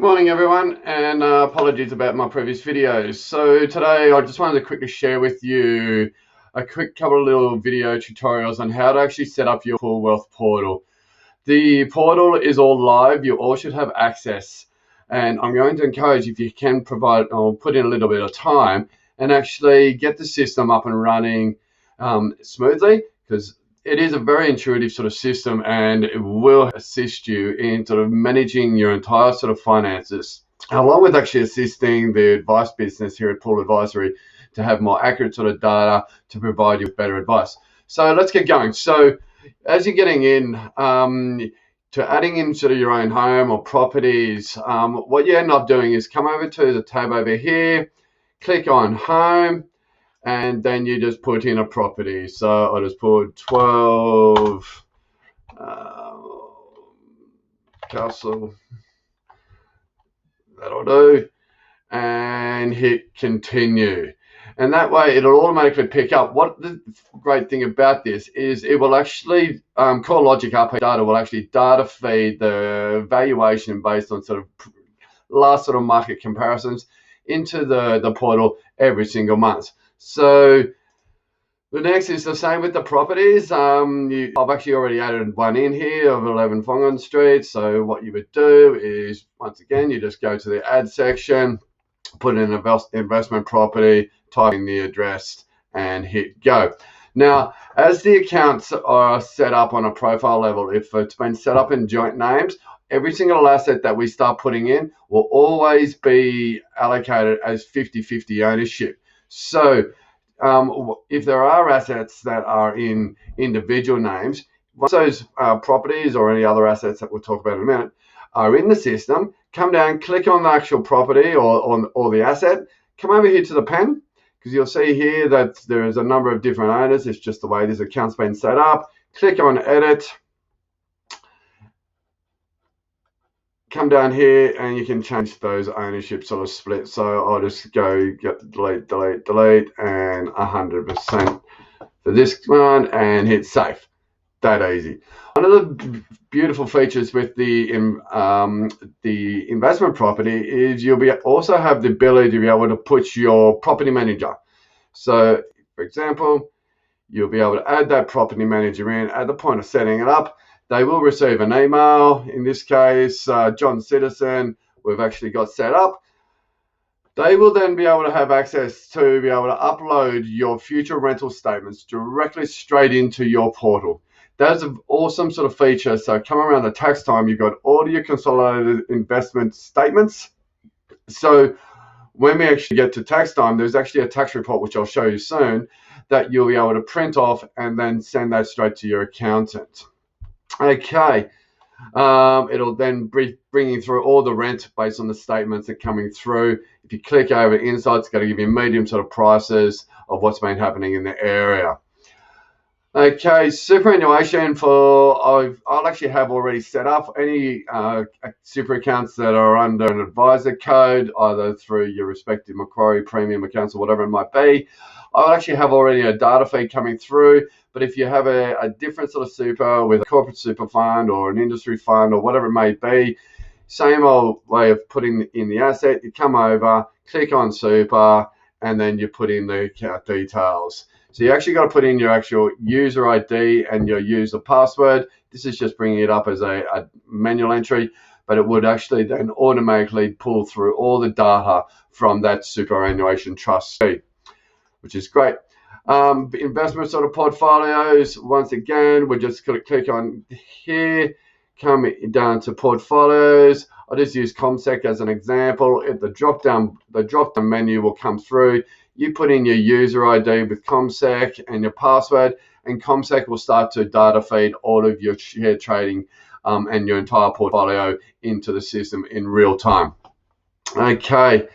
Morning everyone, and apologies about my previous videos. So today I just wanted to quickly share with you a quick couple of little video tutorials on how to actually set up your Poole Wealth Portal. The portal is all live, you all should have access, and I'm going to encourage, if you can provide or put in a little bit of time and actually get the system up and running smoothly, because it is a very intuitive sort of system and it will assist you in sort of managing your entire sort of finances, along with actually assisting the advice business here at Poole Advisory to have more accurate sort of data to provide you with better advice. So let's get going. So as you're getting in to adding in sort of your own home or properties, what you end up doing is come over to the tab over here, click on home, and then you just put in a property. So I'll just put 12 Castle, that'll do, and hit continue. And that way it'll automatically pick up. What the great thing about this is it will actually, CoreLogic RP data will actually data feed the valuation based on sort of last sort of market comparisons into the portal every single month. So the next is the same with the properties. I've actually already added one in here of 11 Fongan Street. So what you would do is, once again, you just go to the add section, put in an investment property, type in the address, and hit go. Now, as the accounts are set up on a profile level, if it's been set up in joint names, every single asset that we start putting in will always be allocated as 50-50 ownership. So if there are assets that are in individual names, once those properties or any other assets that we'll talk about in a minute are in the system, come down, click on the actual property or the asset, come over here to the pen, because you'll see here that there is a number of different owners. It's just the way this account's been set up. Click on edit. Come down here and you can change those ownership sort of split. So I'll just go delete, and 100% for this one and hit save. That easy. One of the beautiful features with the investment property is you'll also have the ability to be able to put your property manager. So for example, you'll be able to add that property manager in at the point of setting it up. They will receive an email. In this case, John Citizen, we've actually got set up. They will then be able to have access to be able to upload your future rental statements directly straight into your portal. That's an awesome sort of feature. So come around the tax time, you've got all of your consolidated investment statements. So when we actually get to tax time, there's actually a tax report, which I'll show you soon, that you'll be able to print off and then send that straight to your accountant. Okay, it'll then bring you through all the rent based on the statements that are coming through. If you click over inside, it's going to give you medium sort of prices of what's been happening in the area. Okay, superannuation I'll actually have already set up any super accounts that are under an advisor code, either through your respective Macquarie premium accounts or whatever it might be. I'll actually have already a data feed coming through, but if you have a different sort of super with a corporate super fund or an industry fund or whatever it may be, same old way of putting in the asset, you come over, click on super, and then you put in the account details. So you actually got to put in your actual user ID and your user password. This is just bringing it up as a manual entry, but it would actually then automatically pull through all the data from that superannuation trustee, which is great. Investment sort of portfolios, once again, we're just going to click on here, come down to portfolios. I'll just use CommSec as an example. If the drop down menu will come through, you put in your user ID with CommSec and your password, and CommSec will start to data feed all of your share trading and your entire portfolio into the system in real time. Okay,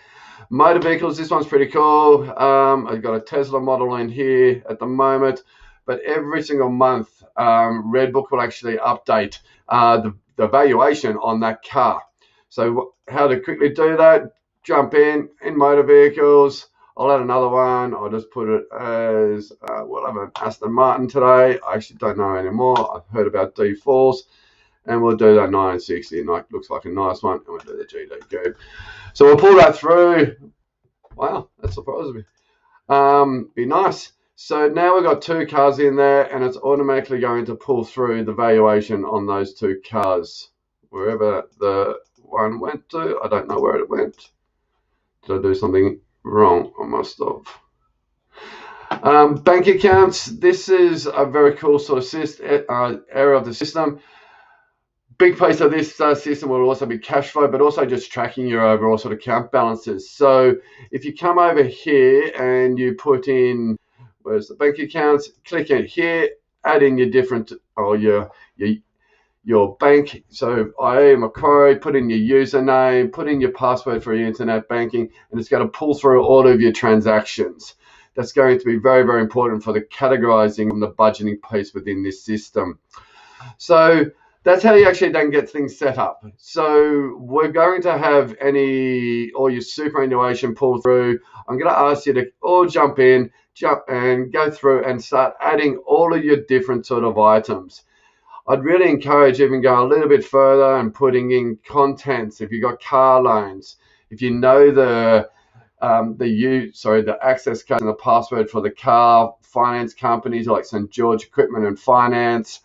motor vehicles, this one's pretty cool. I've got a Tesla model in here at the moment, but every single month, Redbook will actually update the valuation on that car. So how to quickly do that, jump in motor vehicles. I'll add another one. I'll just put it as, we'll have an Aston Martin today. I actually don't know anymore. I've heard about D4s. and we'll do that 960. Looks like a nice one, and we'll do the GD group. So we'll pull that through. Wow, that surprises me. Be nice. So now we've got 2 cars in there, and it's automatically going to pull through the valuation on those 2 cars. Wherever the one went to, I don't know where it went. Did I do something wrong? I must have. Bank accounts. This is a very cool sort of area of the system. Big piece of this system will also be cash flow, but also just tracking your overall sort of account balances. So if you come over here and you put in, where's the bank accounts? Click in here, add in your different, or your bank. So Macquarie, put in your username, put in your password for your internet banking, and it's going to pull through all of your transactions. That's going to be very, very important for the categorizing and the budgeting piece within this system. So that's how you actually then get things set up. So we're going to have all your superannuation pull through. I'm going to ask you to all jump and go through and start adding all of your different sort of items. I'd really encourage even go a little bit further and putting in contents. If you've got car loans, if you know the access code and the password for the car finance companies like St. George Equipment and Finance,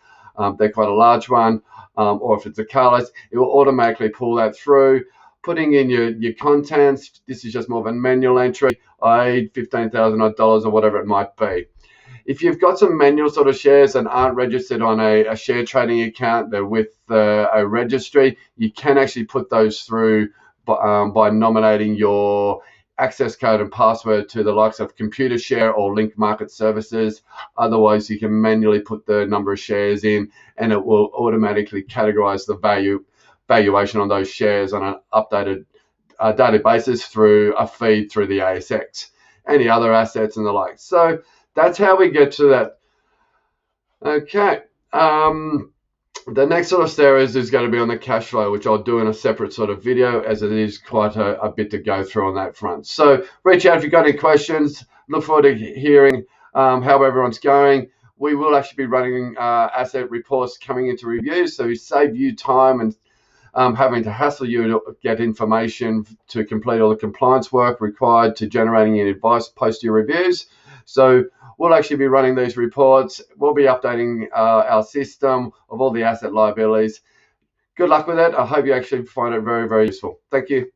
they're quite a large one, or if it's a car list, it will automatically pull that through. Putting in your contents, this is just more of a manual entry, $15,000 or whatever it might be. If you've got some manual sort of shares and aren't registered on a share trading account, they're with a registry, you can actually put those through by nominating your access code and password to the likes of Computershare or Link Market Services. Otherwise, you can manually put the number of shares in, and it will automatically categorize the valuation on those shares on an updated daily basis through a feed through the ASX, any other assets and the like. So that's how we get to that. Okay. The next sort of series is going to be on the cash flow, which I'll do in a separate sort of video, as it is quite a bit to go through on that front. So reach out if you've got any questions. Look forward to hearing how everyone's going. We will actually be running asset reports coming into reviews, so we save you time and having to hassle you to get information to complete all the compliance work required to generating any advice post your reviews. So we'll actually be running these reports. We'll be updating our system of all the asset liabilities. Good luck with it. I hope you actually find it very, very useful. Thank you.